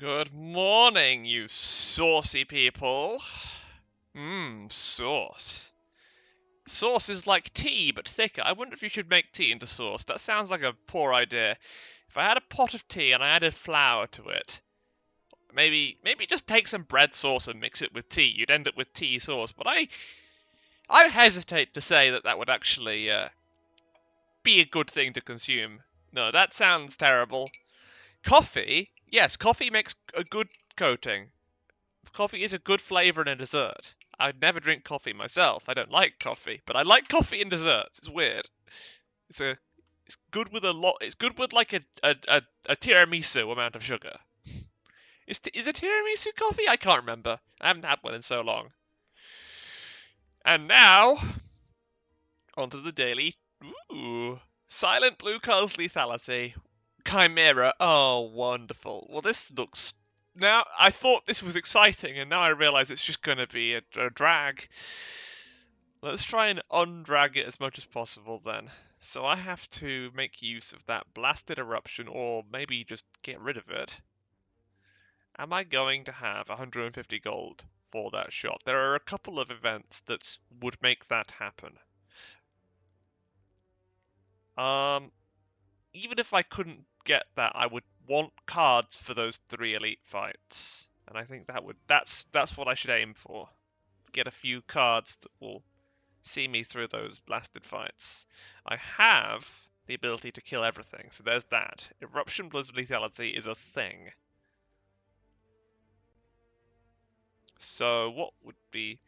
Good morning, you saucy people. Sauce. Sauce is like tea, but thicker. I wonder if you should make tea into sauce. That sounds like a poor idea. If I had a pot of tea and I added flour to it, maybe just take some bread sauce and mix it with tea. You'd end up with tea sauce. But I hesitate to say that would actually be a good thing to consume. No, that sounds terrible. Coffee, yes, coffee makes a good coating. Coffee is a good flavor in a dessert. I'd never drink coffee myself. I don't like coffee, but I like coffee in desserts. It's weird. It's a it's good with a lot. It's good with like a tiramisu amount of sugar. Is a tiramisu coffee? I can't remember. I haven't had one in so long. And now onto the daily. Ooh, silent blue cause lethality. Chimera. Oh, wonderful. Well, this looks. Now, I thought this was exciting, and now I realise it's just going to be a drag. Let's try and undrag it as much as possible then. So I have to make use of that blasted eruption, or maybe just get rid of it. Am I going to have 150 gold for that shot? There are a couple of events that would make that happen. Even if I couldn't get that, I would want cards for those 3 elite fights. And I think that's what I should aim for. Get a few cards that will see me through those blasted fights. I have the ability to kill everything, so there's that. Eruption Blizzard Lethality is a thing. So what would be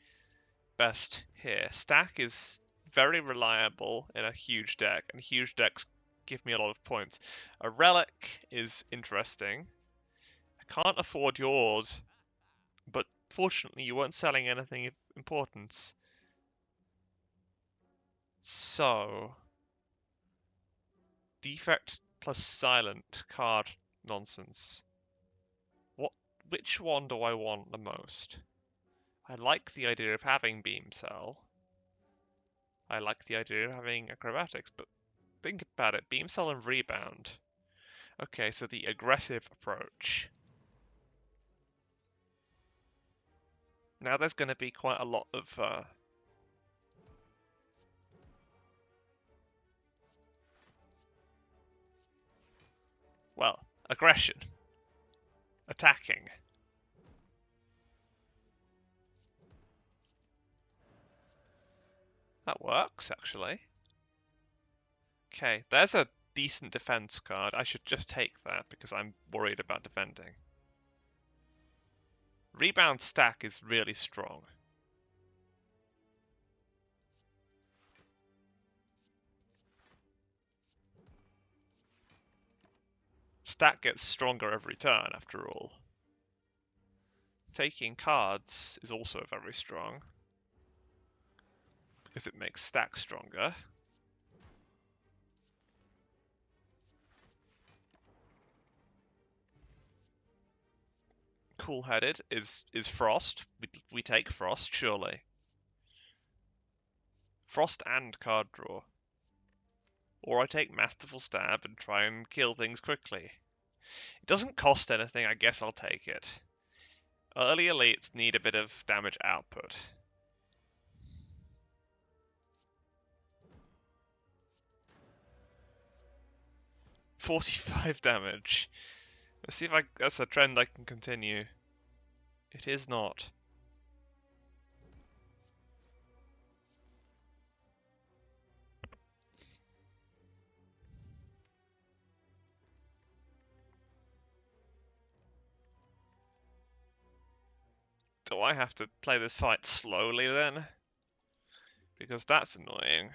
best here? Stack is very reliable in a huge deck, and huge decks give me a lot of points. A relic is interesting. I can't afford yours, but fortunately you weren't selling anything of importance. So, defect plus silent card nonsense. Which one do I want the most? I like the idea of having beam cell. I like the idea of having acrobatics, but think about it, beam cell and rebound. Okay, so the aggressive approach. Now there's going to be quite a lot of well, aggression. Attacking. That works, actually. Okay, there's a decent defense card. I should just take that because I'm worried about defending. Rebound stack is really strong. Stack gets stronger every turn, after all. Taking cards is also very strong because it makes stack stronger. Cool-headed is Frost. We take Frost, surely. Frost and card draw. Or I take Masterful Stab and try and kill things quickly. It doesn't cost anything, I guess I'll take it. Early elites need a bit of damage output. $45 damage. Let's see if that's a trend I can continue. It is not. Do I have to play this fight slowly then? Because that's annoying.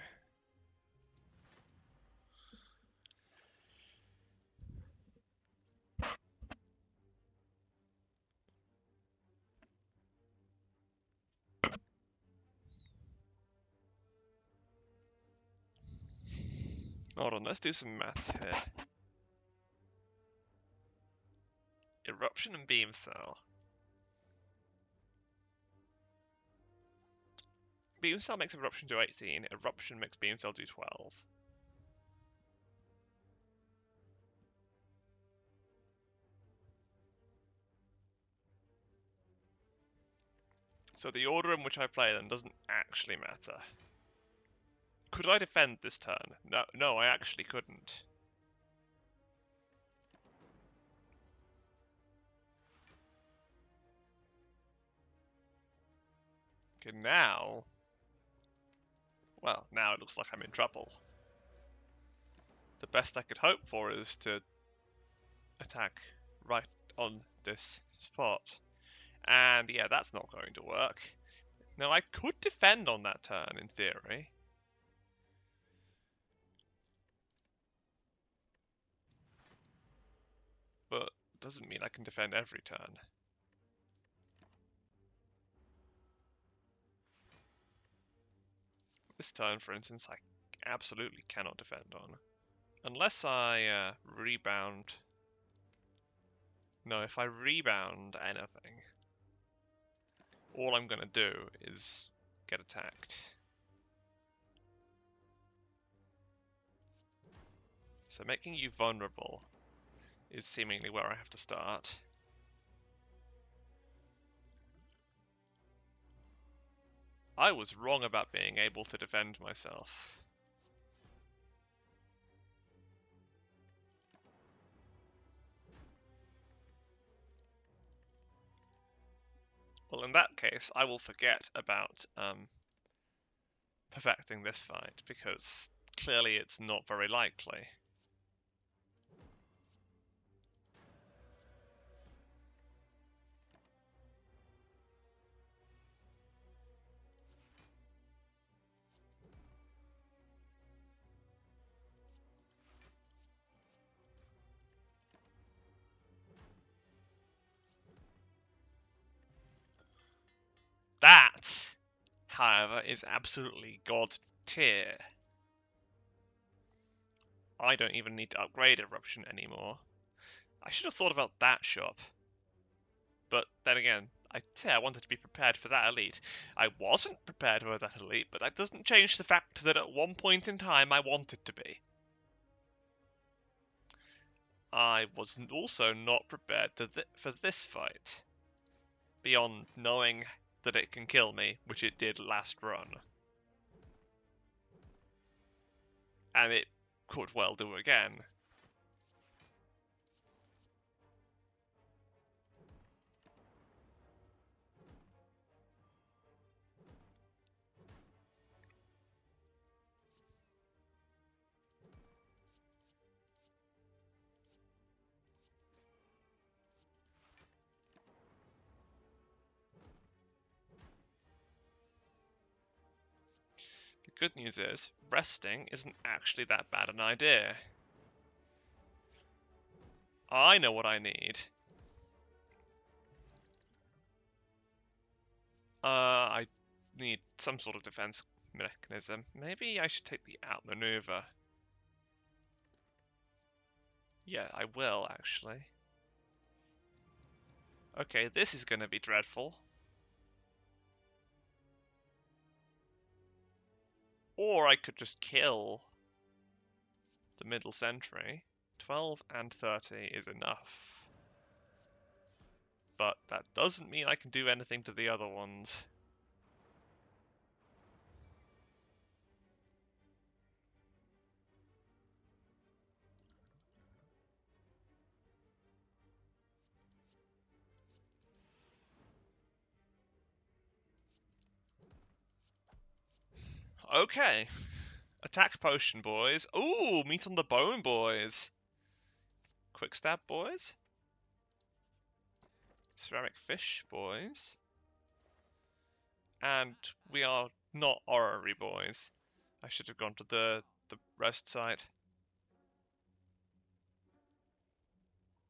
Hold on, let's do some maths here. Eruption and beam cell. Beam cell makes eruption do 18, eruption makes beam cell do 12. So the order in which I play them doesn't actually matter. Could I defend this turn? No, I actually couldn't. Okay, now... Well, now it looks like I'm in trouble. The best I could hope for is to attack right on this spot. And yeah, that's not going to work. Now, I could defend on that turn, in theory. But it doesn't mean I can defend every turn. This turn, for instance, I absolutely cannot defend on. Unless I rebound. No, if I rebound anything, all I'm going to do is get attacked. So making you vulnerable is seemingly where I have to start. I was wrong about being able to defend myself. Well, in that case, I will forget about perfecting this fight, because clearly it's not very likely. That, however, is absolutely god tier. I don't even need to upgrade Eruption anymore. I should have thought about that shop. But then again, I say I wanted to be prepared for that elite. I wasn't prepared for that elite, but that doesn't change the fact that at one point in time I wanted to be. I was also not prepared for this fight. Beyond knowing that it can kill me, which it did last run. And it could well do again. The good news is, resting isn't actually that bad an idea. I know what I need. I need some sort of defense mechanism. Maybe I should take the outmaneuver. Yeah, I will, actually. Okay, this is gonna be dreadful. Or I could just kill the middle sentry. 12 and 30 is enough. But that doesn't mean I can do anything to the other ones. Okay. Attack potion, boys. Ooh, meat on the bone, boys. Quick stab, boys. Ceramic fish, boys. And we are not orrery, boys. I should have gone to the rest site.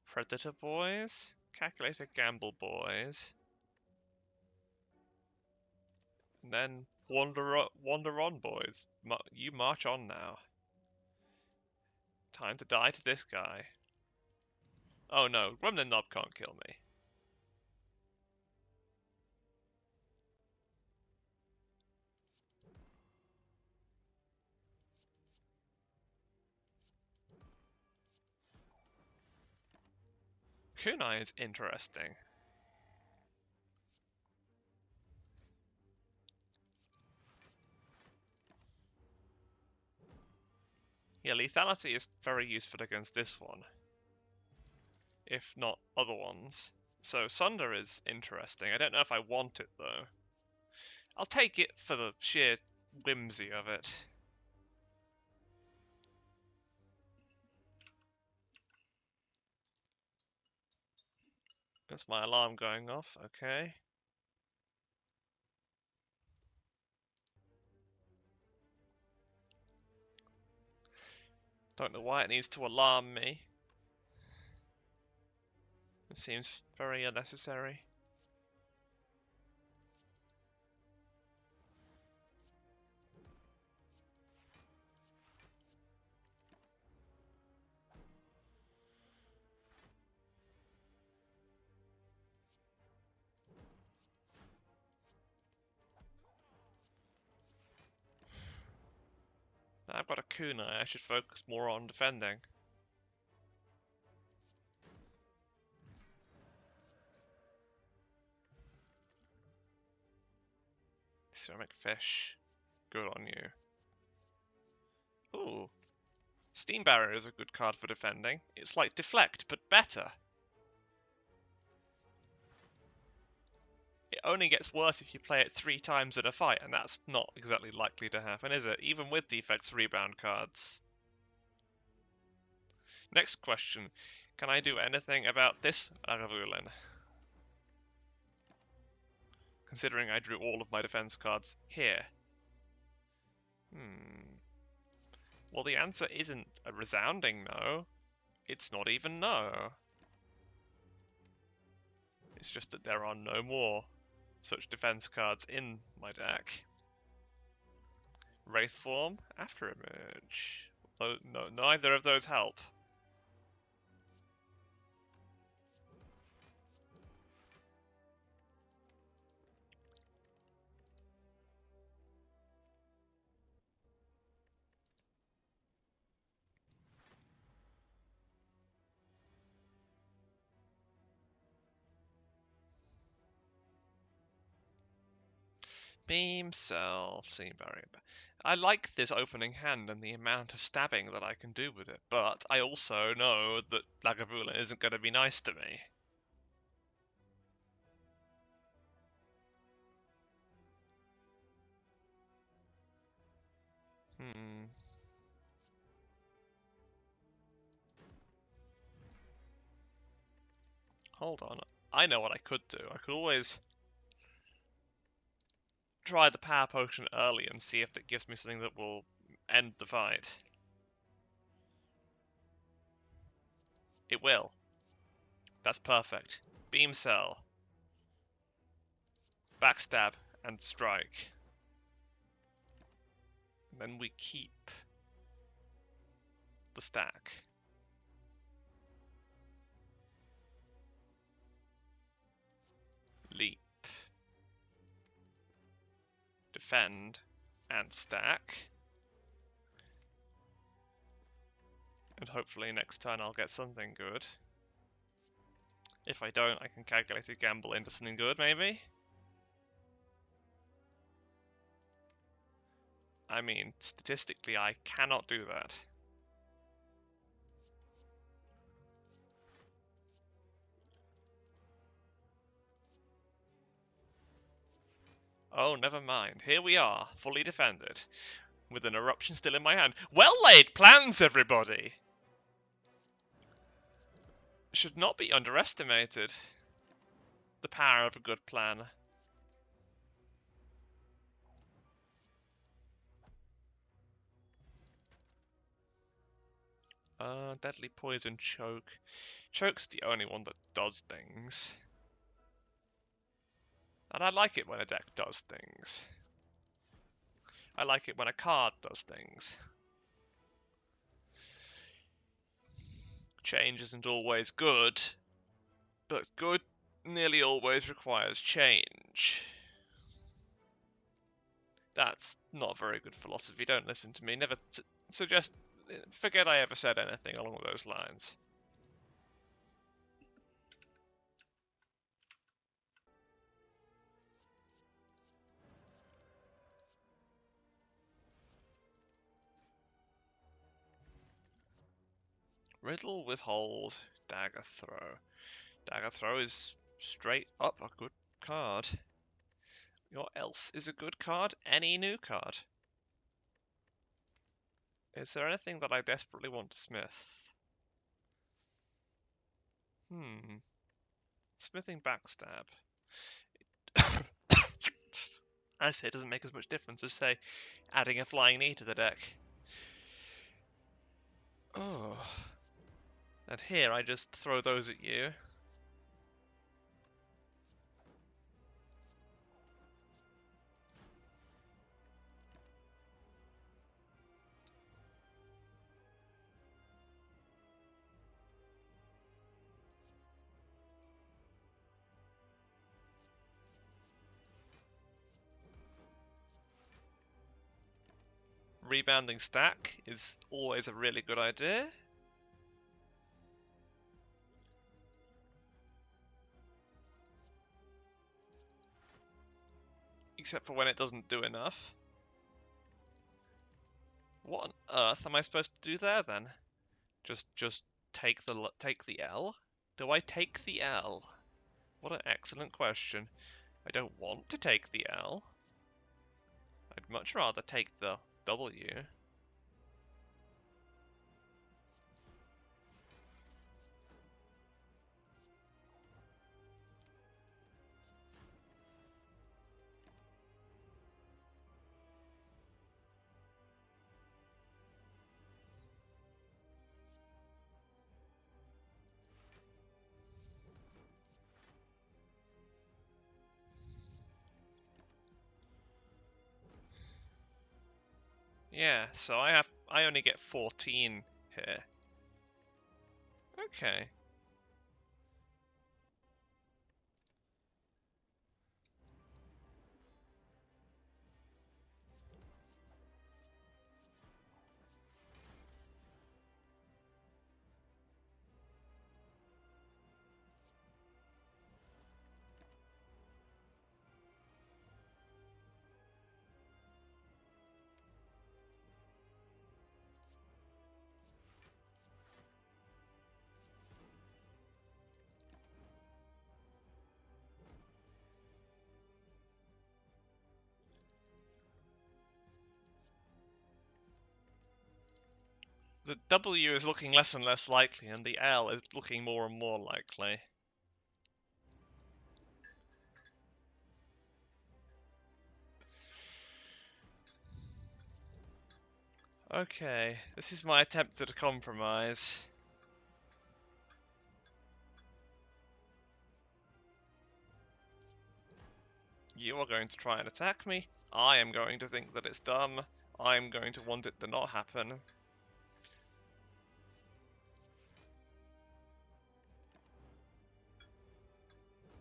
Predator, boys. Calculated gamble, boys. And then wander on, boys. You march on now. Time to die to this guy. Oh no, Gremlin Knob can't kill me. Kunai is interesting. Yeah, lethality is very useful against this one, if not other ones. So Sunder is interesting. I don't know if I want it though. I'll take it for the sheer whimsy of it. That's my alarm going off, okay. Don't know why it needs to alarm me. It seems very unnecessary. Now I've got a kunai, I should focus more on defending. Ceramic fish. Good on you. Ooh. Steam Barrier is a good card for defending. It's like Deflect, but better. It only gets worse if you play it 3 times in a fight, and that's not exactly likely to happen, is it? Even with Defect's rebound cards. Next question. Can I do anything about this Lagavulin? Considering I drew all of my defense cards here. Well, the answer isn't a resounding no. It's not even no. It's just that there are no more such defense cards in my deck. Wraith Form, Afteremerge. Oh, no, neither of those help. Beam, Cell, Steam Barrier. I like this opening hand and the amount of stabbing that I can do with it, but I also know that Lagavulin isn't going to be nice to me. Hold on. I know what I could do. I could always try the power potion early and see if that gives me something that will end the fight. It will. That's perfect. Beam Cell. Backstab and strike. And then we keep the stack. Leap. Defend and stack. And hopefully next turn I'll get something good. If I don't, I can calculate a gamble into something good, maybe? I mean, statistically, I cannot do that. Oh, never mind. Here we are, fully defended, with an eruption still in my hand. Well laid plans, everybody! Should not be underestimated. The power of a good plan. Deadly Poison Choke. Choke's the only one that does things. And I like it when a deck does things. I like it when a card does things. Change isn't always good, but good nearly always requires change. That's not very good philosophy, don't listen to me. Never suggest... Forget I ever said anything along those lines. Riddle, withhold, dagger throw. Dagger throw is straight up a good card. What else is a good card? Any new card. Is there anything that I desperately want to smith? Smithing backstab. I say it doesn't make as much difference as, say, adding a flying knee to the deck. Oh. And here I just throw those at you. Rebounding stack is always a really good idea. Except for when it doesn't do enough. What on earth am I supposed to do there then? Just take the L? Do I take the L? What an excellent question. I don't want to take the L. I'd much rather take the W. Yeah, so I only get 14 here. Okay. The W is looking less and less likely, and the L is looking more and more likely. Okay, this is my attempt at a compromise. You are going to try and attack me. I am going to think that it's dumb. I'm going to want it to not happen.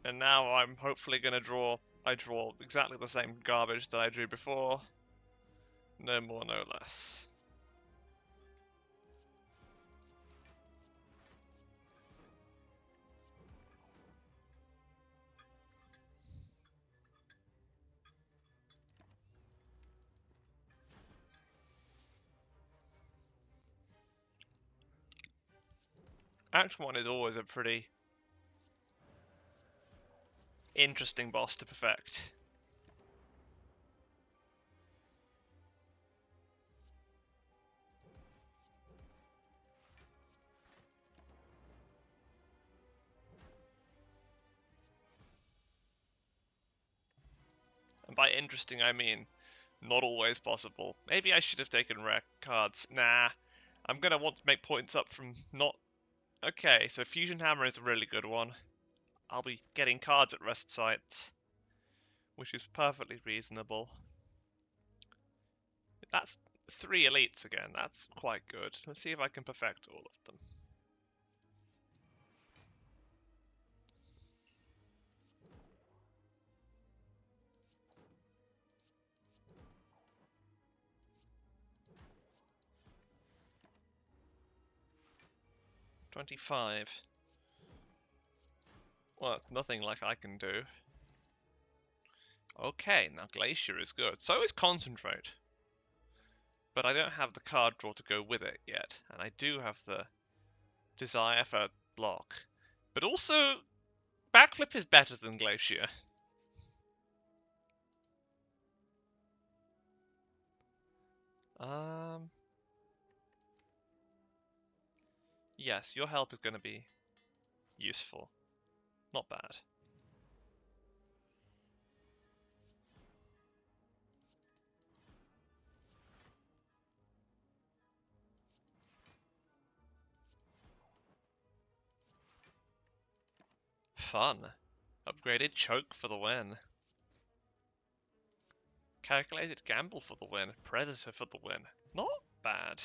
And now I'm hopefully going to draw... I draw exactly the same garbage that I drew before. No more, no less. Act 1 is always a pretty interesting boss to perfect. And by interesting, I mean not always possible. Maybe I should have taken rare cards. Nah, I'm gonna want to make points up from not... Okay, so Fusion Hammer is a really good one. I'll be getting cards at rest sites, which is perfectly reasonable. That's 3 elites again, that's quite good. Let's see if I can perfect all of them. $25. Well, nothing like I can do. Okay, now Glacier is good. So is Concentrate. But I don't have the card draw to go with it yet. And I do have the desire for block. But also, backflip is better than Glacier. Yes, your help is going to be useful. Not bad. Fun. Upgraded choke for the win. Calculated gamble for the win. Predator for the win. Not bad.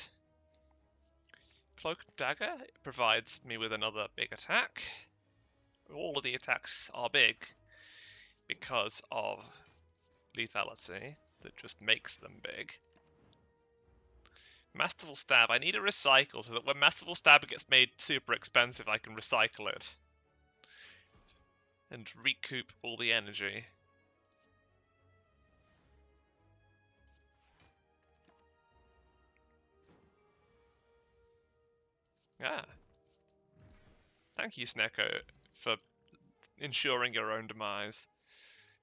Cloak and Dagger provides me with another big attack. All of the attacks are big because of lethality that just makes them big. Masterful Stab. I need a recycle so that when Masterful Stab gets made super expensive, I can recycle it. And recoup all the energy. Ah. Thank you, Sneko, for ensuring your own demise.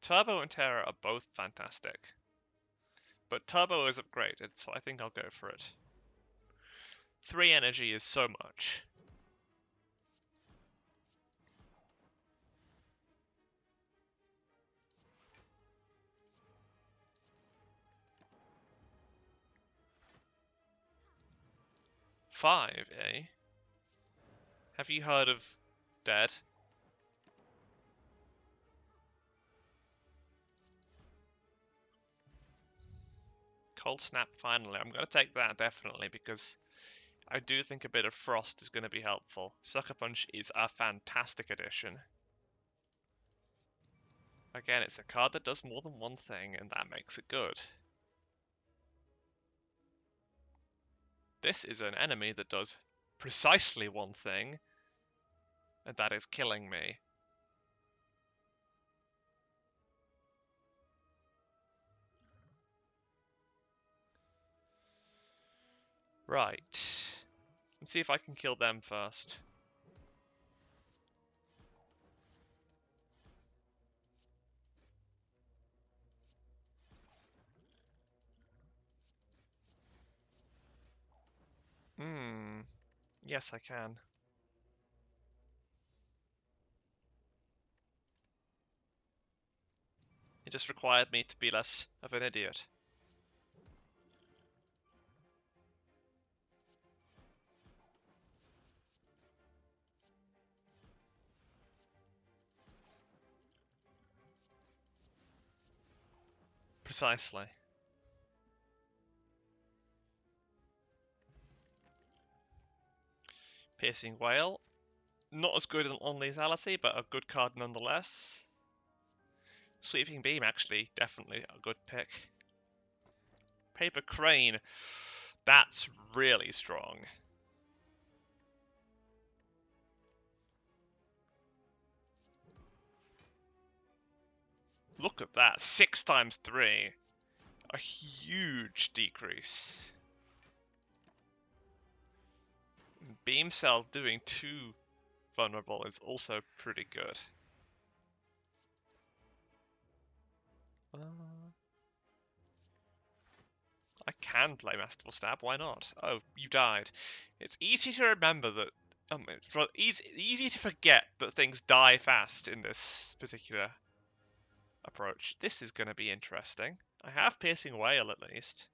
Turbo and Terra are both fantastic. But Turbo is upgraded, so I think I'll go for it. 3 energy is so much. Five, eh? Have you heard of Dead? Cold Snap, finally. I'm going to take that, definitely, because I do think a bit of Frost is going to be helpful. Sucker Punch is a fantastic addition. Again, it's a card that does more than one thing, and that makes it good. This is an enemy that does precisely one thing, and that is killing me. Right. Let's see if I can kill them first. Yes, I can. It just required me to be less of an idiot. Precisely. Piercing Whale. Not as good on lethality, but a good card nonetheless. Sweeping Beam, actually, definitely a good pick. Paper Crane. That's really strong. Look at that. 6 times 3. A huge decrease. Beam Cell doing 2 vulnerable is also pretty good. I can play Masterful Stab, why not? Oh, you died. It's easy to remember that... it's easy to forget that things die fast in this particular approach. This is going to be interesting. I have Piercing Whale at least.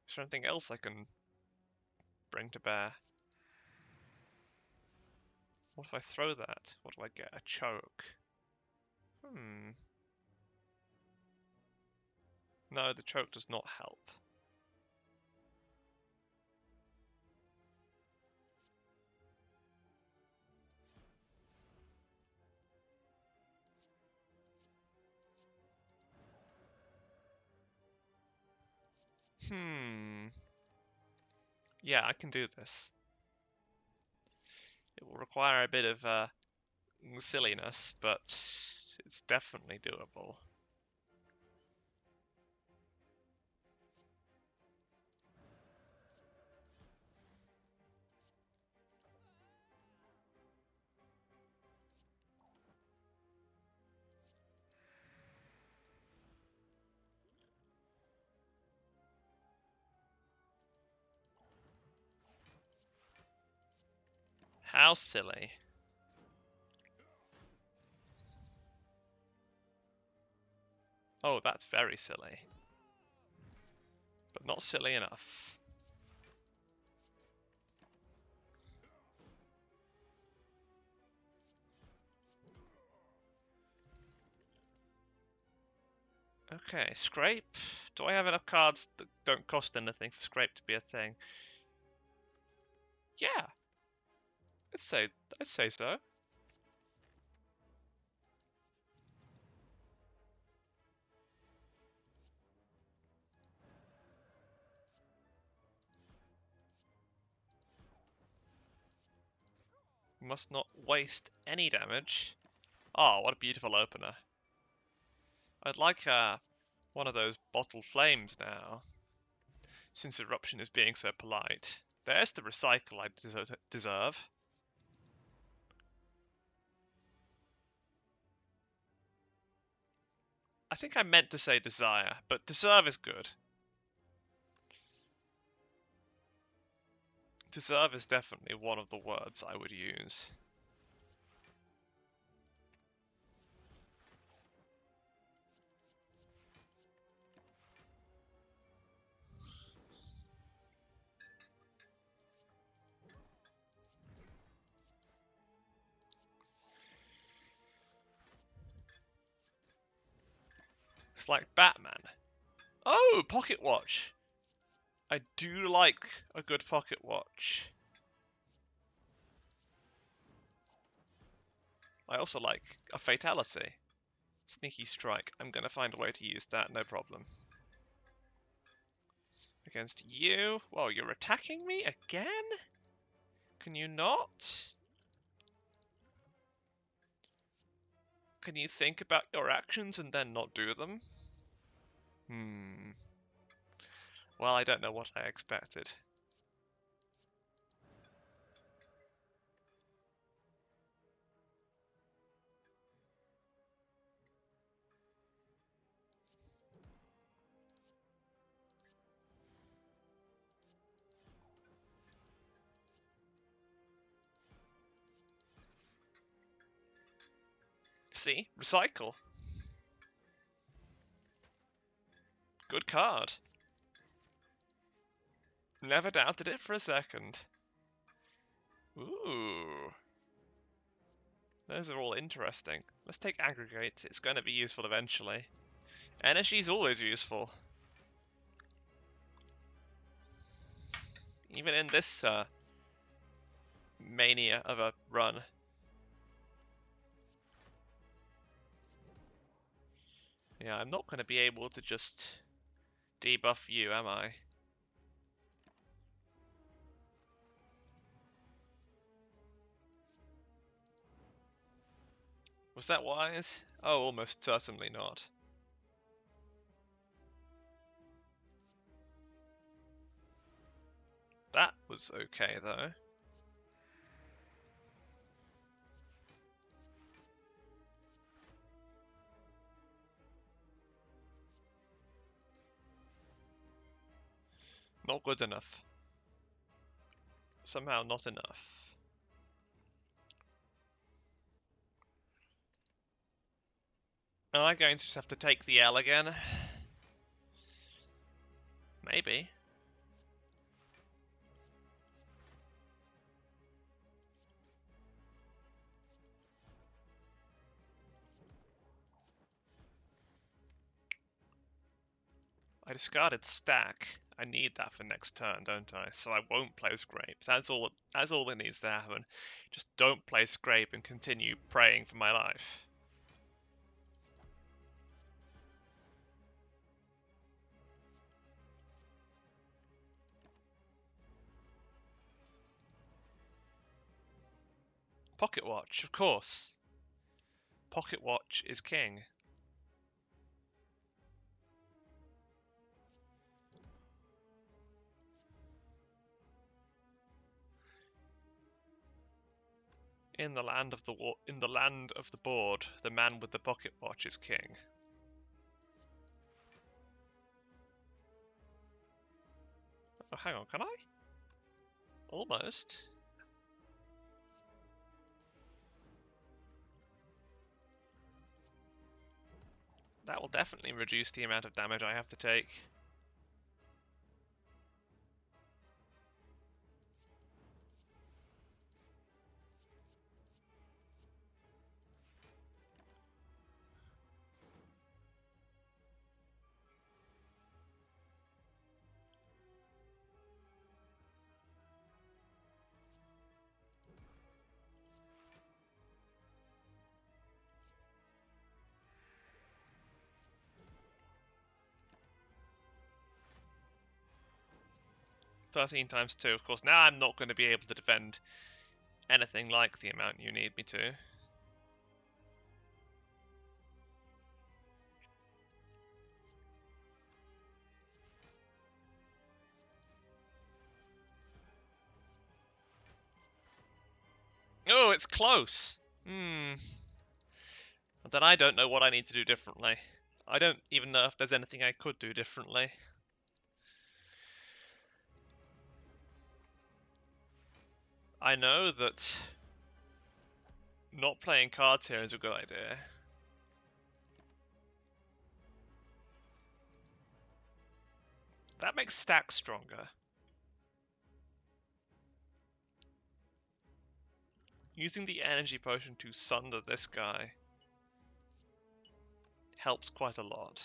Is there anything else I can bring to bear? What if I throw that? What do I get? A choke. No, the choke does not help. Yeah, I can do this. It will require a bit of silliness, but it's definitely doable. How silly. Oh, that's very silly. But not silly enough. Okay, scrape. Do I have enough cards that don't cost anything for scrape to be a thing? Yeah, I'd say so. Must not waste any damage. Oh, what a beautiful opener. I'd like one of those bottle flames now, since Eruption is being so polite. There's the recycle I deserve. I think I meant to say desire, but deserve is good. Deserve is definitely one of the words I would use. It's like Batman. Oh, pocket watch. I do like a good pocket watch. I also like a fatality. Sneaky strike. I'm gonna find a way to use that, no problem. Against you? Whoa, you're attacking me again? Can you not? Can you think about your actions and then not do them? Well, I don't know what I expected. See? Recycle. Good card. Never doubted it for a second. Ooh. Those are all interesting. Let's take aggregate. It's going to be useful eventually. Energy's always useful. Even in this mania of a run. Yeah, I'm not going to be able to just debuff you, am I? Was that wise? Oh, almost certainly not. That was okay, though. Not good enough. Somehow not enough. Am I going to just have to take the L again? Maybe. I discarded stack. I need that for next turn, don't I? So I won't play scrape. That's all that needs to happen. Just don't play scrape and continue praying for my life. Pocket watch, of course. Pocket watch is king. In the land of the board, the man with the pocket watch is king. Oh, hang on, can I? Almost. That will definitely reduce the amount of damage I have to take. $13 times 2, of course. Now I'm not going to be able to defend anything like the amount you need me to. Oh, it's close! Then I don't know what I need to do differently. I don't even know if there's anything I could do differently. I know that not playing cards here is a good idea. That makes stacks stronger. Using the energy potion to sunder this guy helps quite a lot.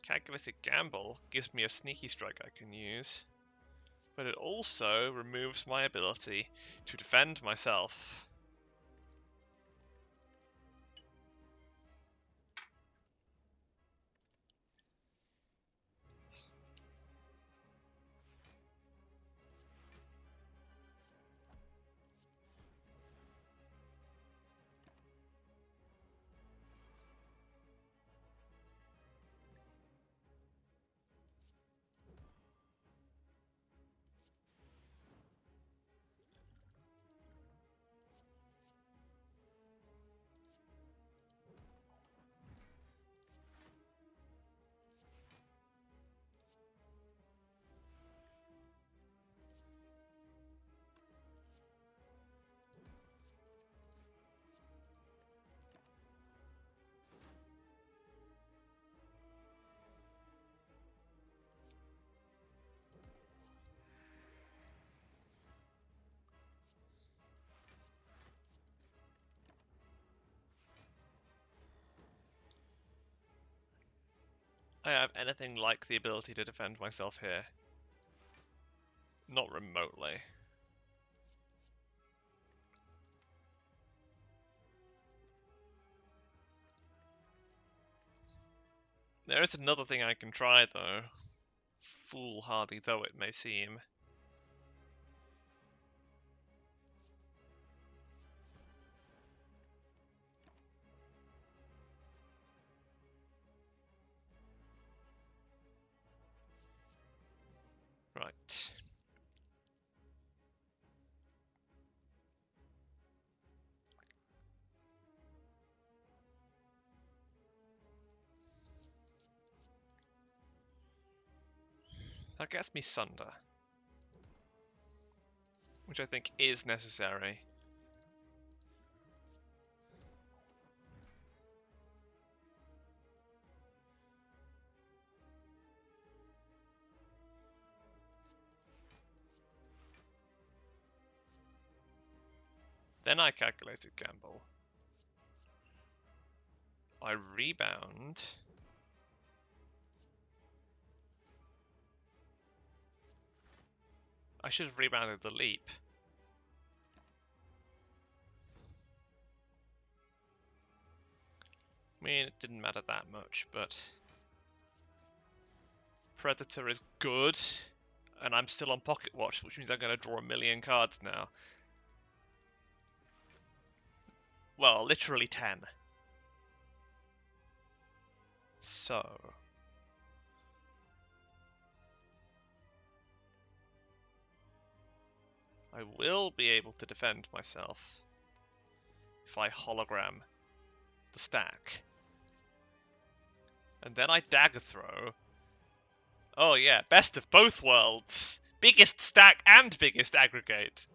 Calculated Gamble gives me a sneaky strike I can use, but it also removes my ability to defend myself. I have anything like the ability to defend myself here. Not remotely. There is another thing I can try, though, foolhardy though it may seem. Right. That gets me Sunder, which I think is necessary. Then I calculated Gamble. I rebound. I should have rebounded the leap. I mean, it didn't matter that much, but Predator is good, and I'm still on Pocket Watch, which means I'm going to draw a million cards now. Well, literally 10. So... I will be able to defend myself if I hologram the stack. And then I dagger throw Oh yeah, best of both worlds. Biggest stack and biggest aggregate.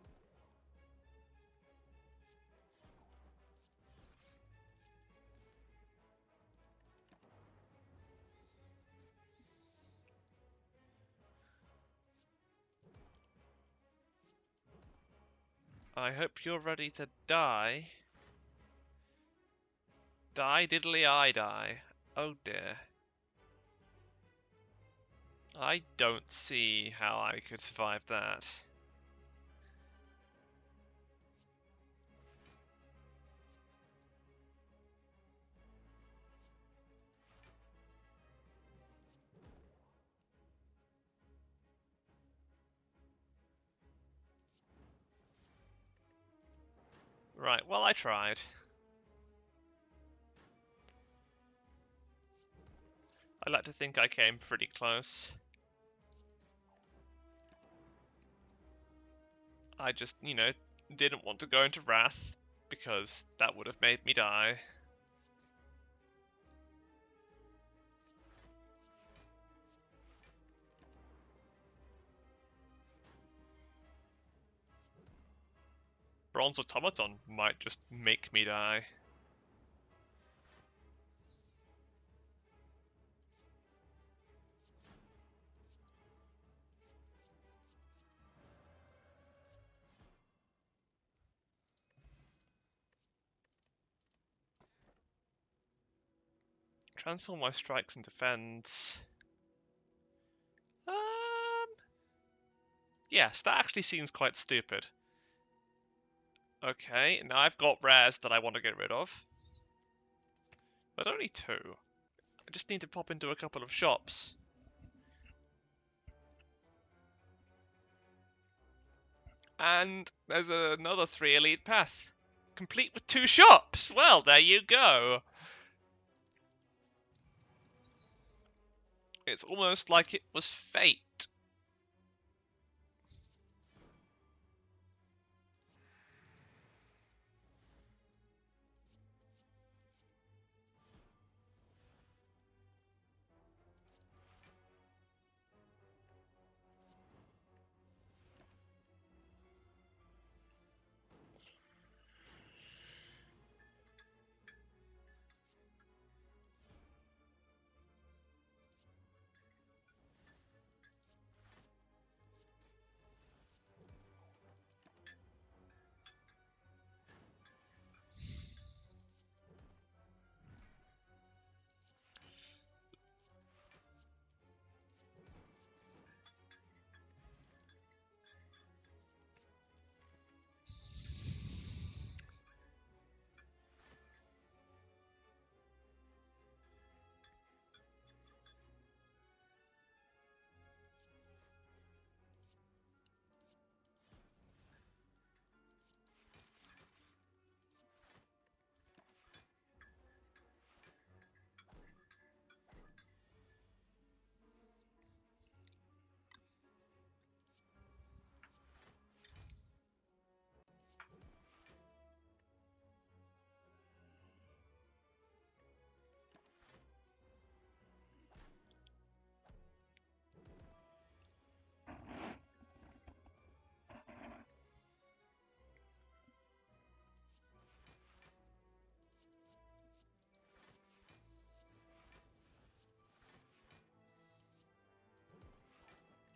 I hope you're ready to die. Die diddly I die. Oh dear. I don't see how I could survive that. Right, well I tried. I like to think I came pretty close. I just, didn't want to go into Wrath, because that would have made me die. Bronze Automaton might just make me die. Transform my strikes into defense. Yes, that actually seems quite stupid. Okay, now I've got rares that I want to get rid of. But only two. I just need to pop into a couple of shops. And there's another 3 elite path. Complete with 2 shops! Well, there you go. It's almost like it was fate.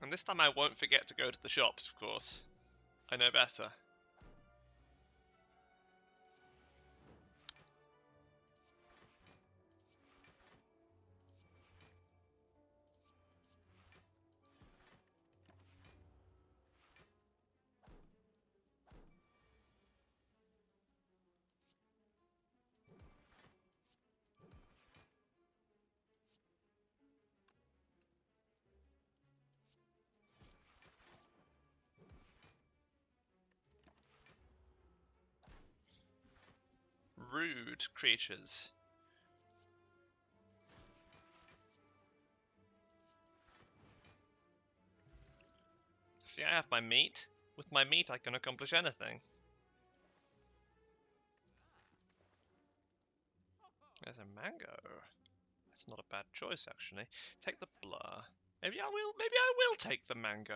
And this time I won't forget to go to the shops, of course. I know better. Rude creatures. See, I have my meat. With my meat I can accomplish anything. There's a mango. That's not a bad choice, actually. Take the blur. Maybe I will take the mango.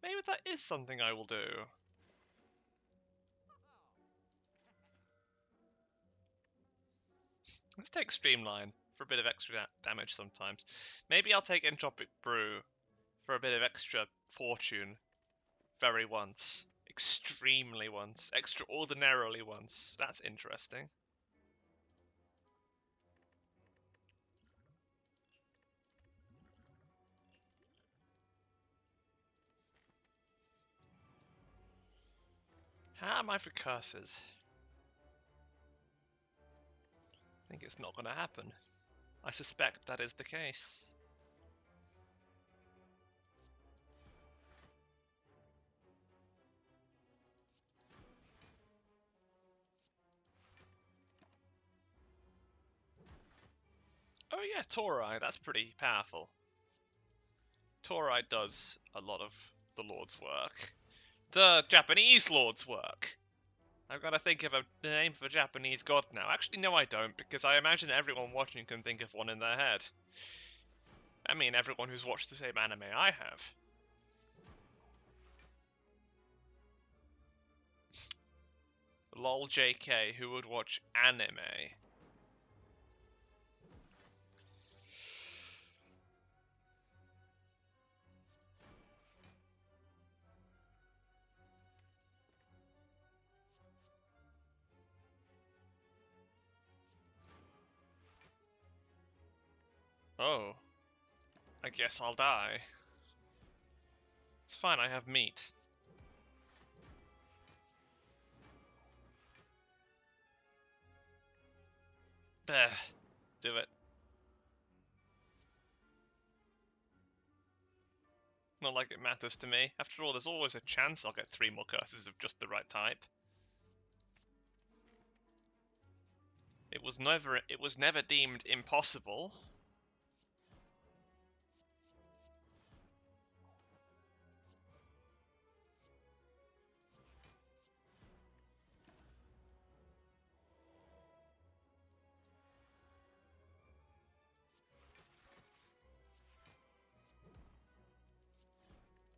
Maybe that is something I will do. Let's take Streamline for a bit of extra damage sometimes. Maybe I'll take Entropic Brew for a bit of extra fortune. Very once. Extremely once. Extraordinarily once. That's interesting. How am I for curses? I think it's not going to happen. I suspect that is the case. Oh yeah, Torai, that's pretty powerful. Torai does a lot of the Lord's work. The Japanese Lord's work. I've got to think of a name for a Japanese god now. Actually, no I don't, because I imagine everyone watching can think of one in their head. I mean, everyone who's watched the same anime I have. Lol JK, who would watch anime? Oh, I guess I'll die. It's fine, I have meat. There, do it. Not like it matters to me. After all, there's always a chance I'll get 3 more curses of just the right type. It was never deemed impossible.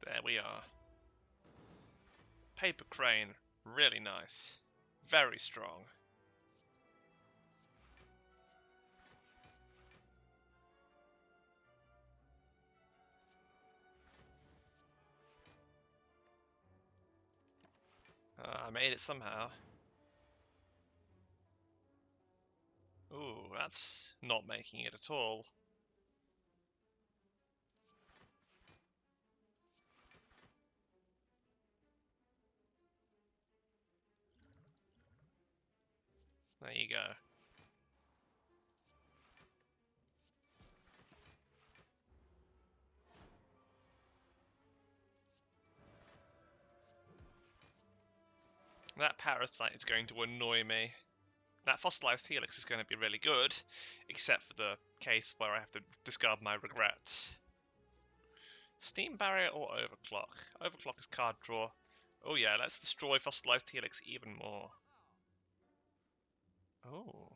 There we are. Paper crane, really nice. Very strong. I made it somehow. Ooh, that's not making it at all. There you go. That parasite is going to annoy me. That fossilized helix is going to be really good, except for the case where I have to discard my regrets. Steam barrier or overclock? Overclock is card draw. Oh yeah, let's destroy fossilized helix even more. Oh.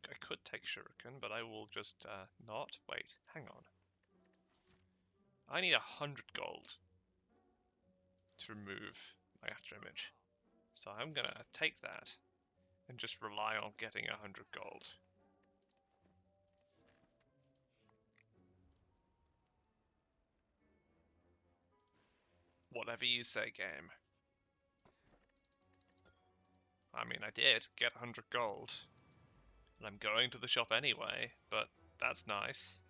I could take shuriken, but I will just not. Wait, hang on. I need 100 gold to remove my after image. So I'm gonna take that and just rely on getting 100 gold. Whatever you say, game. I mean, I did get 100 gold. And I'm going to the shop anyway, but that's nice.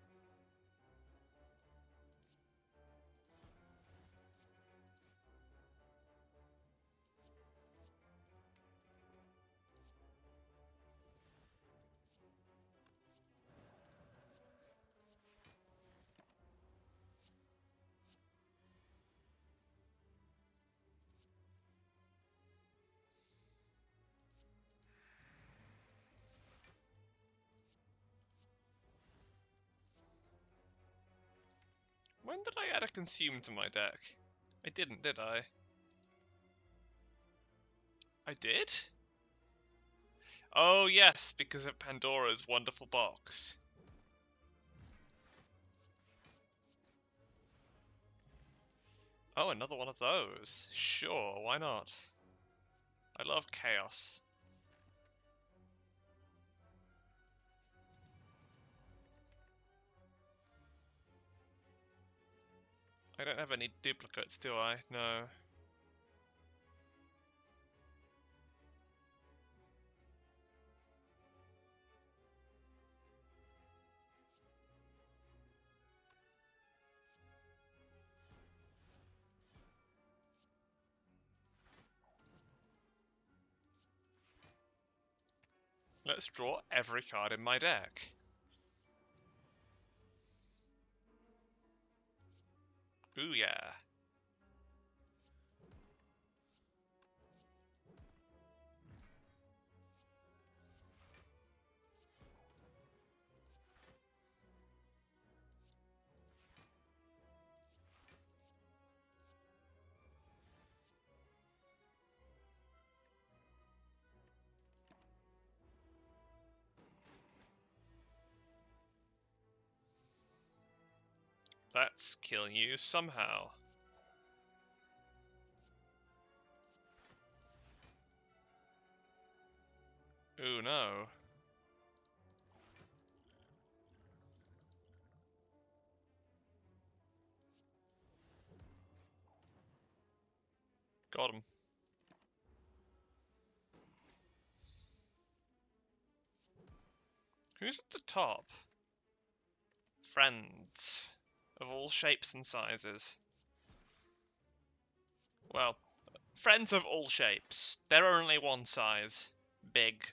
When did I add a consume to my deck? I didn't, did I? I did? Oh yes, because of Pandora's wonderful box. Oh, another one of those. Sure, why not? I love chaos. I don't have any duplicates, do I? No. Let's draw every card in my deck. Ooh, yeah. Let's kill you somehow. Ooh, no. Got him. Who's at the top? Friends. Of all shapes and sizes. Well, friends of all shapes. They're only one size. Big.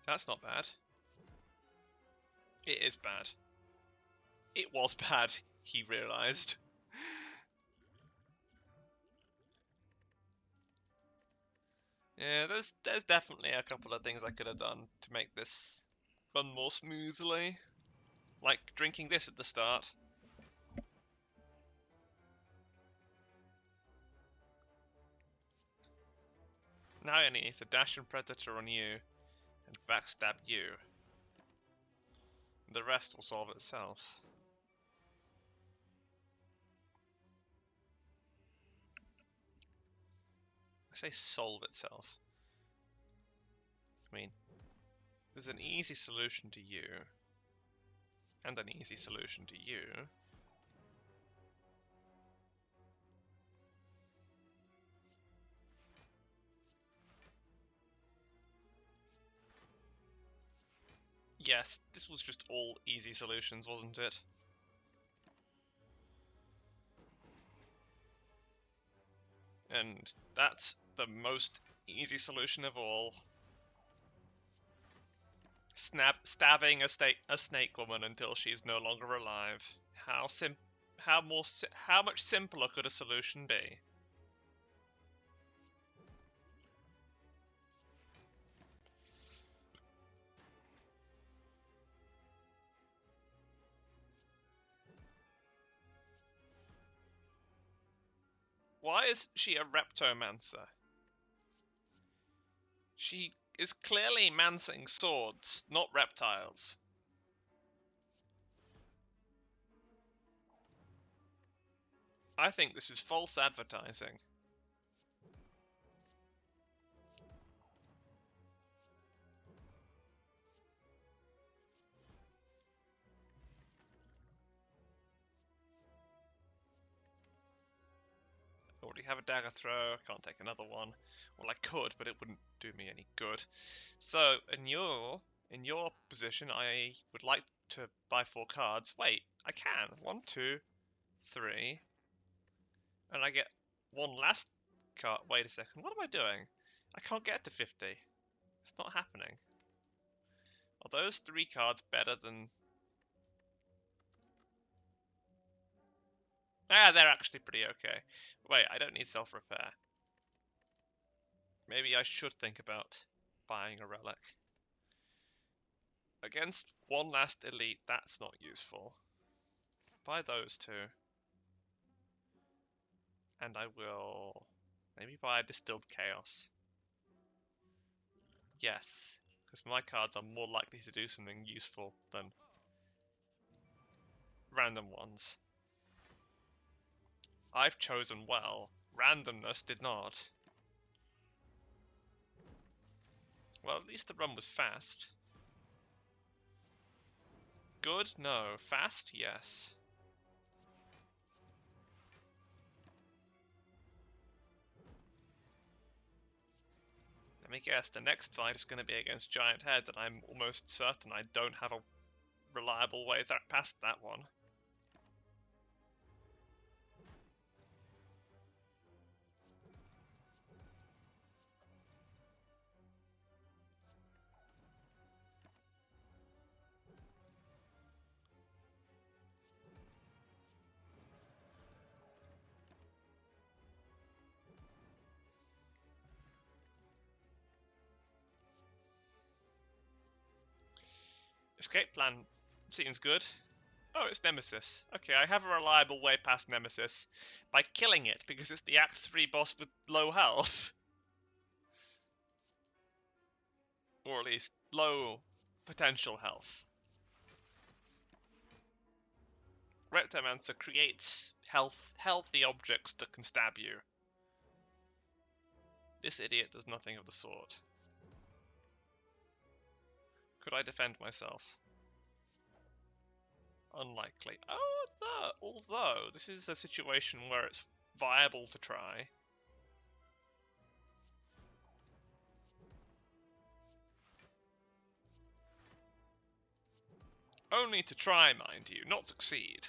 That's not bad. It is bad. It was bad, he realised. Yeah, there's definitely a couple of things I could have done to make this run more smoothly. Like drinking this at the start. Now I only need to dash and predator on you and backstab you. The rest will solve itself. I say solve itself. I mean, there's an easy solution to you. And an easy solution to you. Yes, this was just all easy solutions, wasn't it? And that's the most easy solution of all. Stabbing a snake woman until she's no longer alive. How much simpler could a solution be? Why is she a reptomancer? She is clearly mancing swords, not reptiles. I think this is false advertising. I already have a dagger throw, I can't take another one. Well, I could, but it wouldn't do me any good. So, in your position, I would like to buy 4 cards. Wait, I can. 1, 2, 3. And I get one last card. Wait a second, what am I doing? I can't get to 50. It's not happening. Are those 3 cards better than... Ah, they're actually pretty okay. Wait, I don't need self-repair. Maybe I should think about buying a relic. Against one last elite, that's not useful. buy those two. And I will maybe buy a Distilled Chaos. Yes, because my cards are more likely to do something useful than random ones. I've chosen well. Randomness did not. Well, at least the run was fast. Good? No. Fast? Yes. Let me guess, the next fight is going to be against Giant Head, and I'm almost certain I don't have a reliable way past that one. Escape plan seems good. Oh, it's Nemesis. Okay, I have a reliable way past Nemesis by killing it, because it's the Act 3 boss with low health. Or at least, low potential health. Reptomancer creates healthy objects that can stab you. This idiot does nothing of the sort. Could I defend myself? Unlikely. Oh, although this is a situation where it's viable to try. Only to try, mind you, not succeed.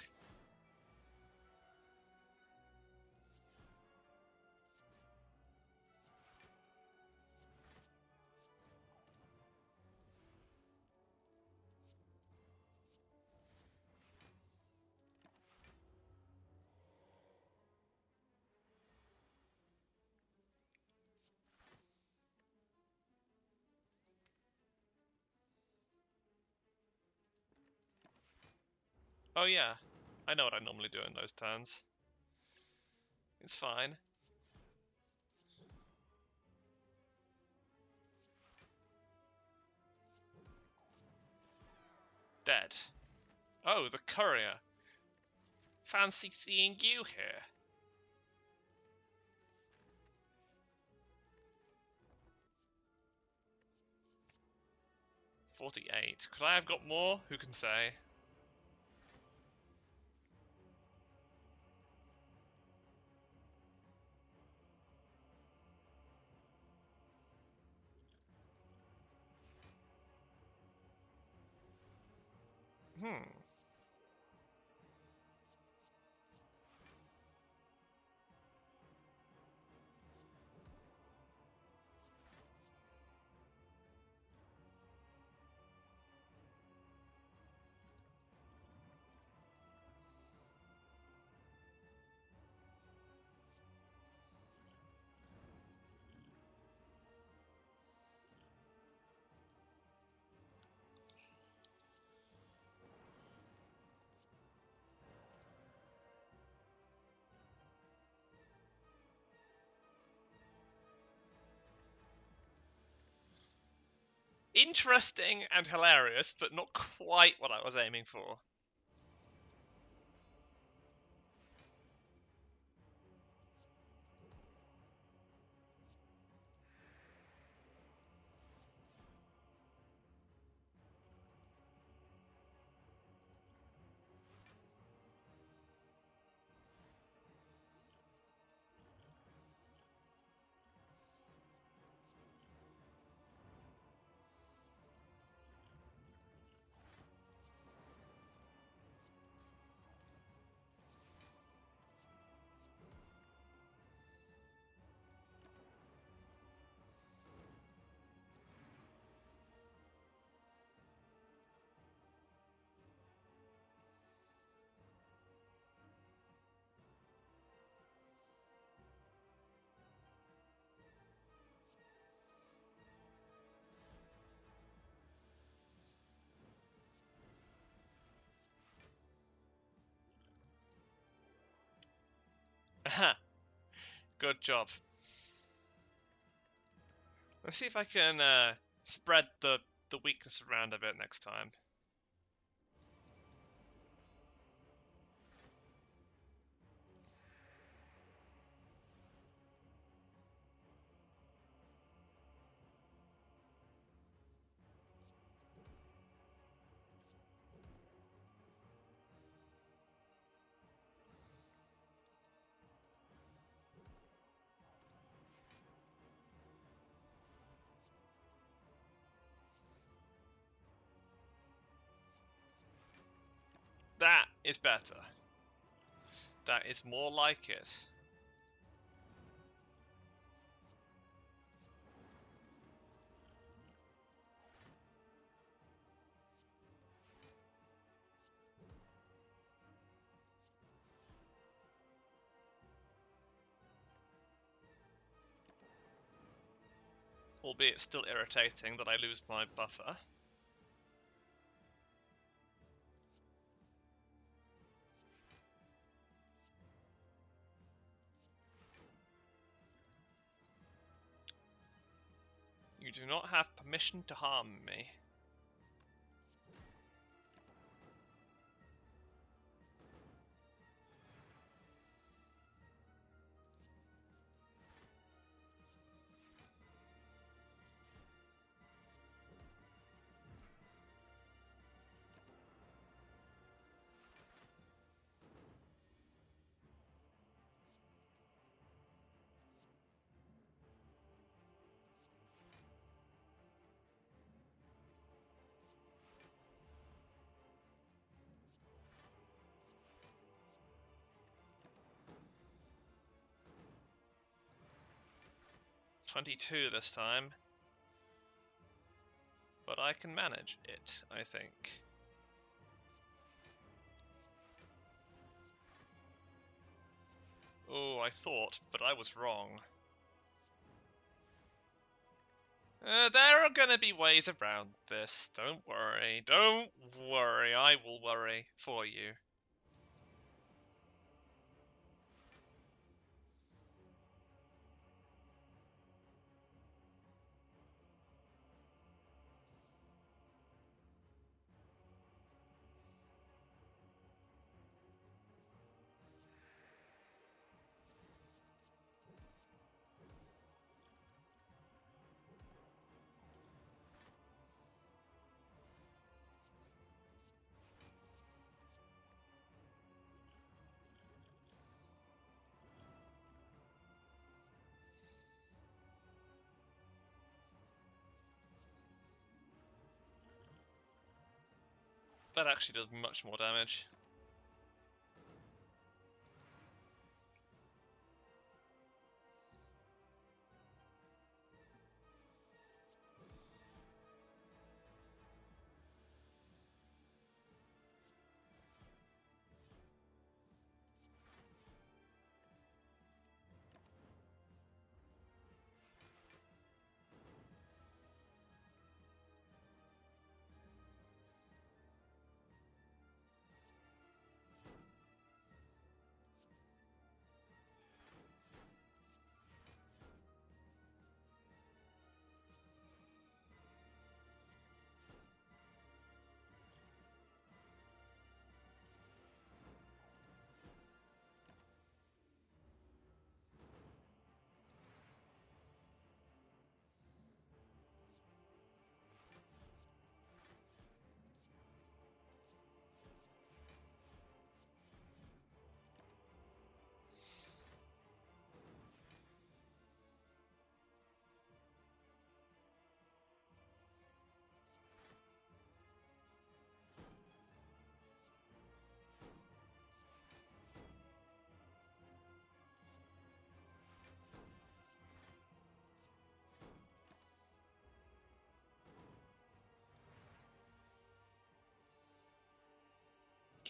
Oh yeah, I know what I normally do in those turns. It's fine. Dead. Oh, the courier. Fancy seeing you here. $48. Could I have got more? Who can say? Interesting and hilarious, but not quite what I was aiming for. Good job. Let's see if I can spread the weakness around a bit next time. That is better. That is more like it. Albeit still irritating that I lose my buffer. You do not have permission to harm me. $22 this time. But I can manage it, I think. Oh, I thought, but I was wrong. There are gonna be ways around this. Don't worry. Don't worry. I will worry for you. That actually does much more damage.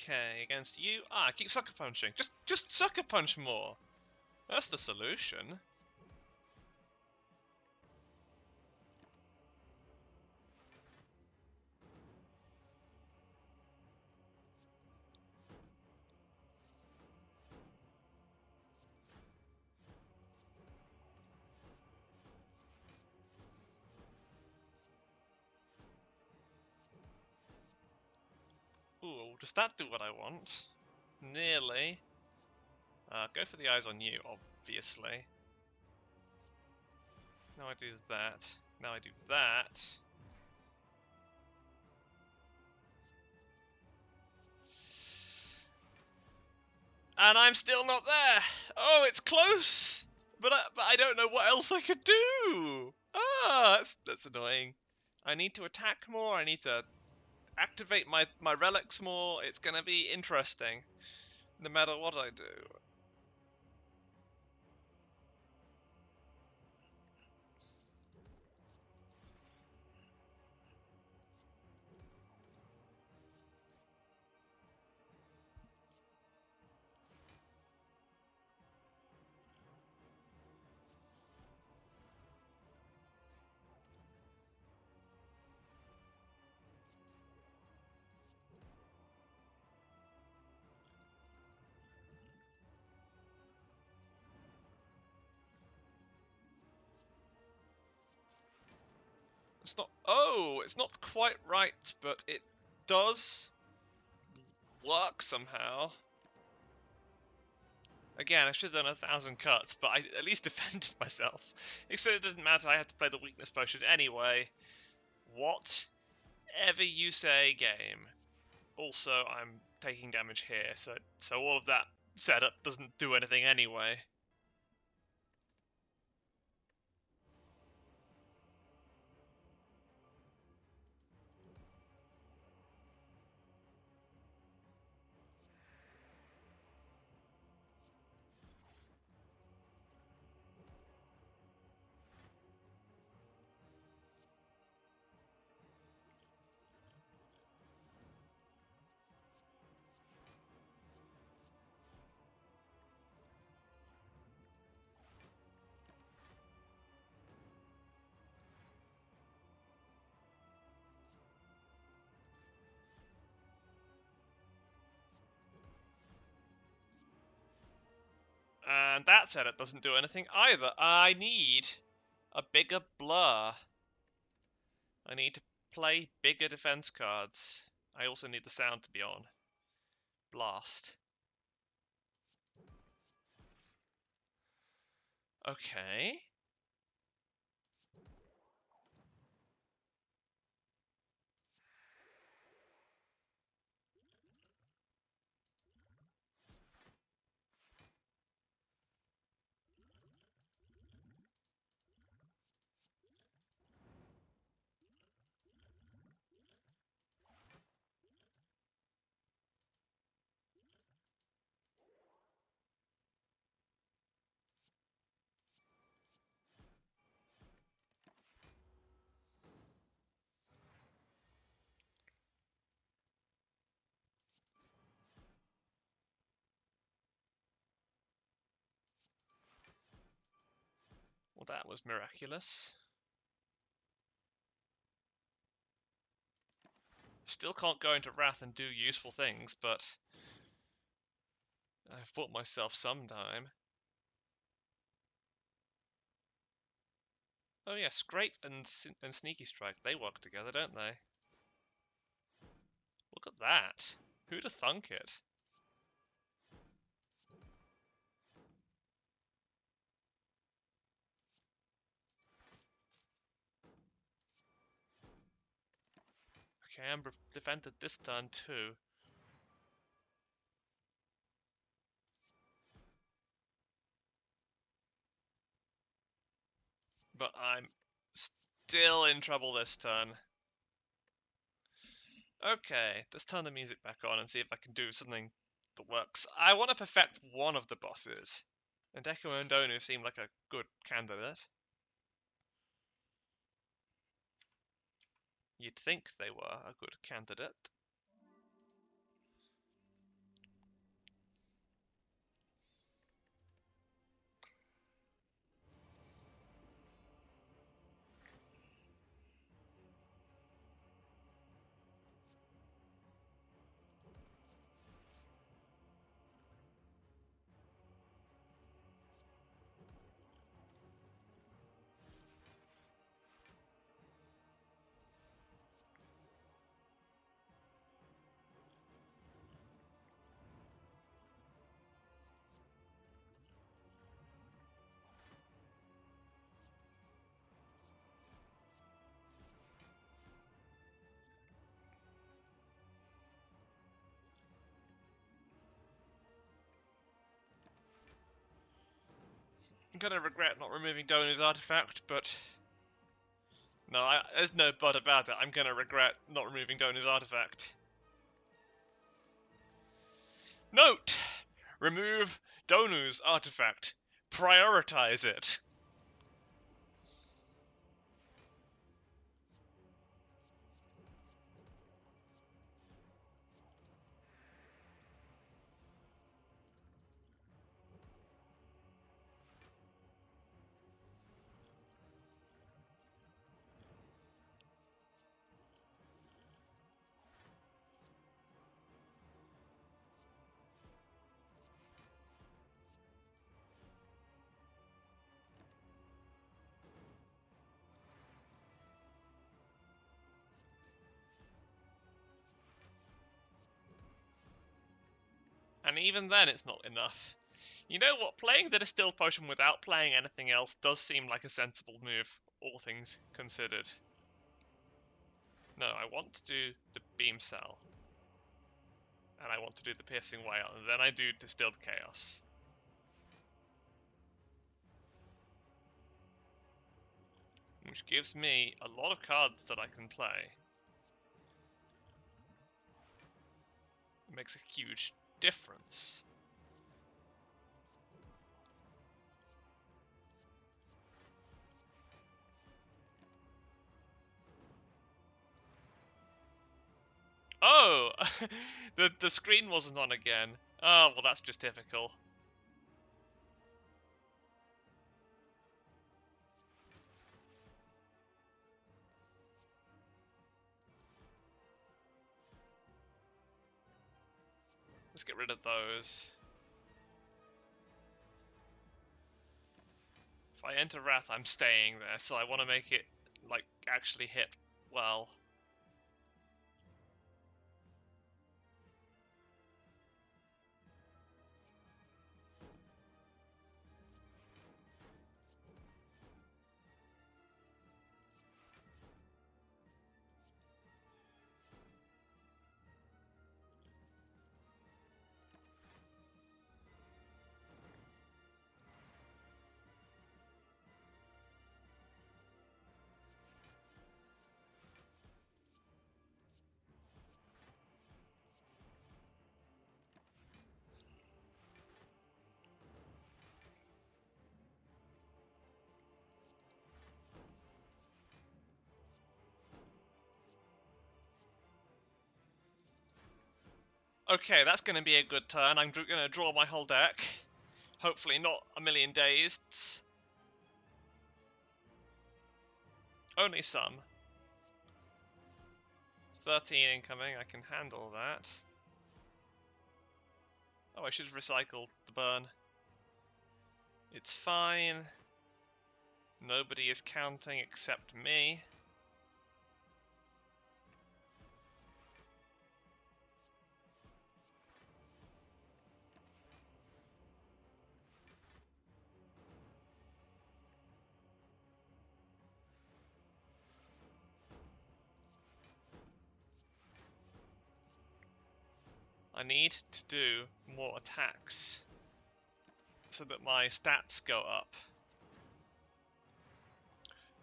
Okay, against you. Keep sucker punching. Just sucker punch more. That's the solution. Does that do what I want? Nearly. Go for the eyes on you, obviously. Now I do that. Now I do that. And I'm still not there! Oh, it's close! But I don't know what else I could do! Ah, that's annoying. I need to attack more, I need to activate my relics more. It's gonna be interesting, no matter what I do. It's not... Oh, it's not quite right, but it does work somehow. Again, I should have done 1,000 cuts, but I at least defended myself. Except it didn't matter, I had to play the weakness potion anyway. Whatever you say, game. Also, I'm taking damage here, so all of that setup doesn't do anything anyway. And that setup doesn't do anything either. I need a bigger blur. I need to play bigger defense cards. I also need the sound to be on. Blast. Okay. Well, that was miraculous. Still can't go into Wrath and do useful things, but I've bought myself some time. Oh yeah, Scrape and Sneaky Strike, they work together, don't they? Look at that. Who'd have thunk it? Okay, Amber defended this turn too. But I'm still in trouble this turn. Okay, let's turn the music back on and see if I can do something that works. I want to perfect one of the bosses. And Deku and Donu seem like a good candidate. You'd think they were a good candidate. gonna regret not removing Donu's artifact, but... No, there's no but about it. I'm gonna regret not removing Donu's artifact. Note! Remove Donu's artifact. Prioritize it. And even then, it's not enough. You know what? Playing the Distilled Potion without playing anything else does seem like a sensible move, all things considered. No, I want to do the Beam Cell. And I want to do the Piercing Wail, and then I do Distilled Chaos. Which gives me a lot of cards that I can play. It makes a huge difference. Oh! the screen wasn't on again. Oh, well that's just typical. Let's get rid of those. If I enter Wrath, I'm staying there, so I want to make it, like, actually hit well. Okay, that's going to be a good turn. I'm going to draw my whole deck. Hopefully not a million dazed. Only some. 13 incoming, I can handle that. Oh, I should have recycled the burn. It's fine. Nobody is counting except me. I need to do more attacks so that my stats go up.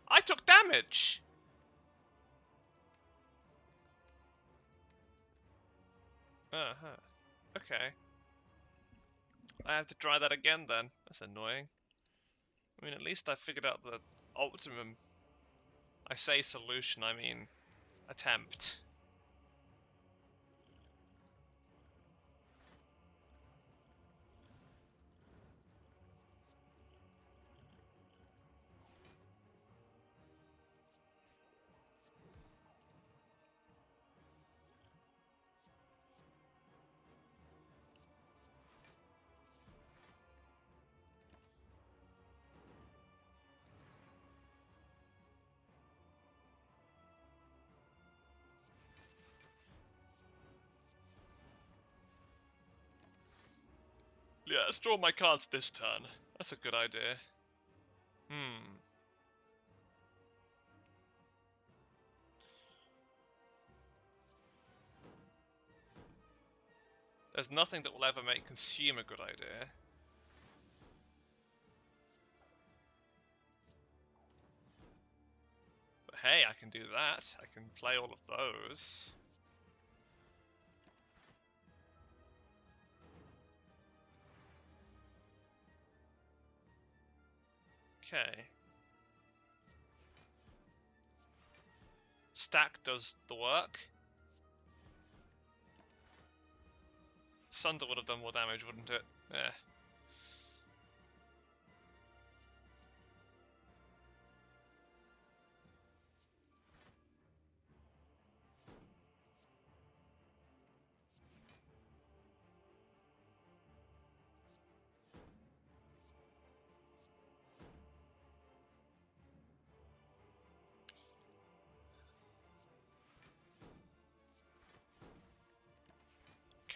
I took damage! Uh-huh. Okay. I have to try that again then. That's annoying. I mean, at least I figured out the optimum. I say solution, I mean attempt. Yeah, let's draw my cards this turn. That's a good idea. There's nothing that will ever make consume a good idea. hey, I can do that. I can play all of those. Okay. Stack does the work. Sunder would have done more damage, wouldn't it? Yeah.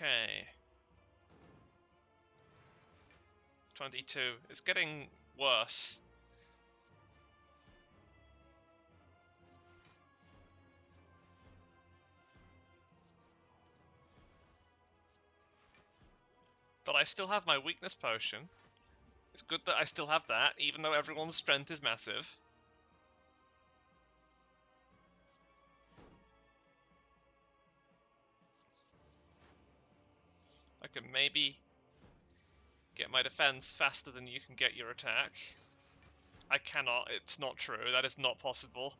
Okay. 22. It's getting worse. But I still have my weakness potion. It's good that I still have that, even though everyone's strength is massive. I can maybe get my defense faster than you can get your attack. I cannot. It's not true. That is not possible.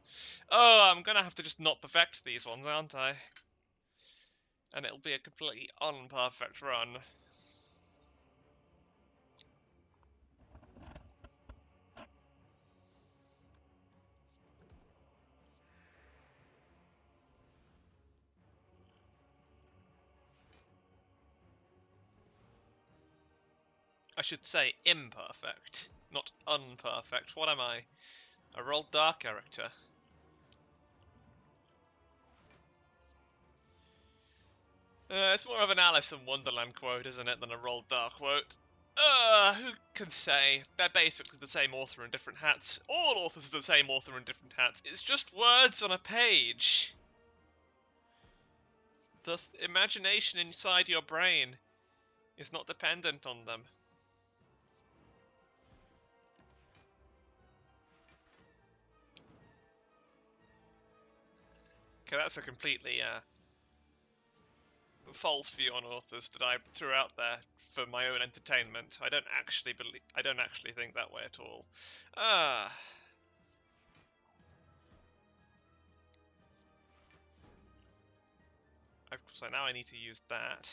Oh, I'm gonna have to just not perfect these ones, aren't I? And it'll be a completely unperfect run. I should say imperfect, not unperfect. What am I? A rolled dark character. It's more of an Alice in Wonderland quote, isn't it, than a rolled dark quote? Who can say? They're basically the same author in different hats. All authors are the same author in different hats. It's just words on a page. The imagination inside your brain is not dependent on them. Okay, that's a completely false view on authors that I threw out there for my own entertainment. I don't actually think that way at all. So now I need to use that.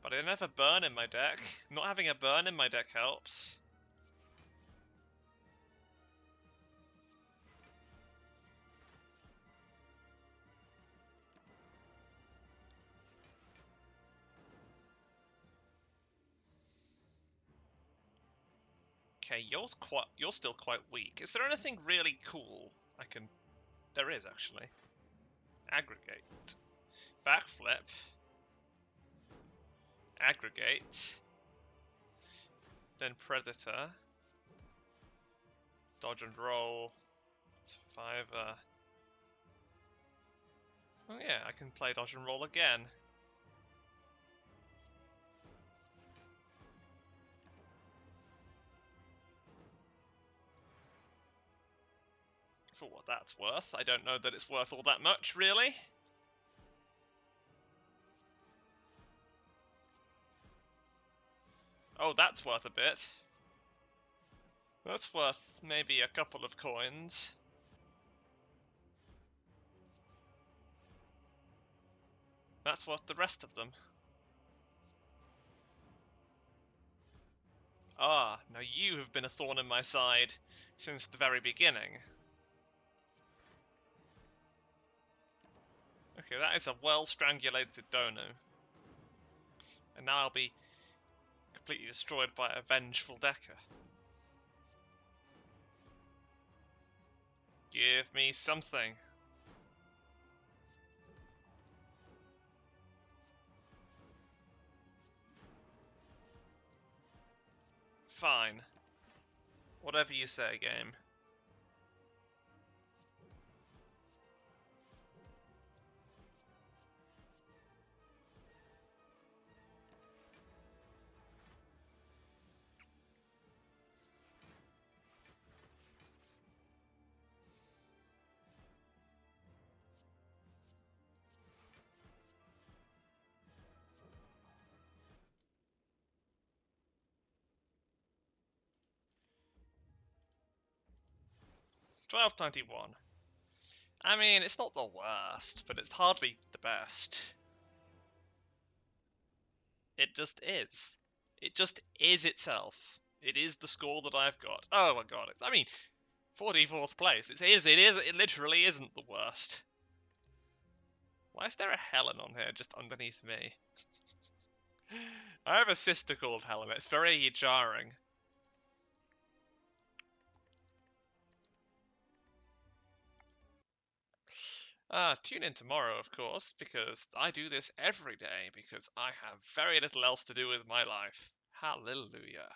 But I don't have a burn in my deck. Not having a burn in my deck helps. Okay, you're still quite weak. Is there anything really cool I can... There is, actually. Aggregate. Backflip. Aggregate. Then Predator. Dodge and roll. Survivor. Oh yeah, I can play dodge and roll again. For what that's worth. I don't know that it's worth all that much, really. Oh, that's worth a bit. That's worth maybe a couple of coins. That's worth the rest of them. Ah, now you have been a thorn in my side since the very beginning. Okay, that is a well-strangulated Dono. And now I'll be completely destroyed by a vengeful Decker. Give me something. Fine. Whatever you say, game. 1291. I mean, it's not the worst, but it's hardly the best. It just is. It just is itself. It is the score that I've got. Oh my god, I mean, 44th place. It literally isn't the worst. Why is there a Helen on here just underneath me? I have a sister called Helen. It's very jarring. Tune in tomorrow, of course, because I do this every day because I have very little else to do with my life. Hallelujah.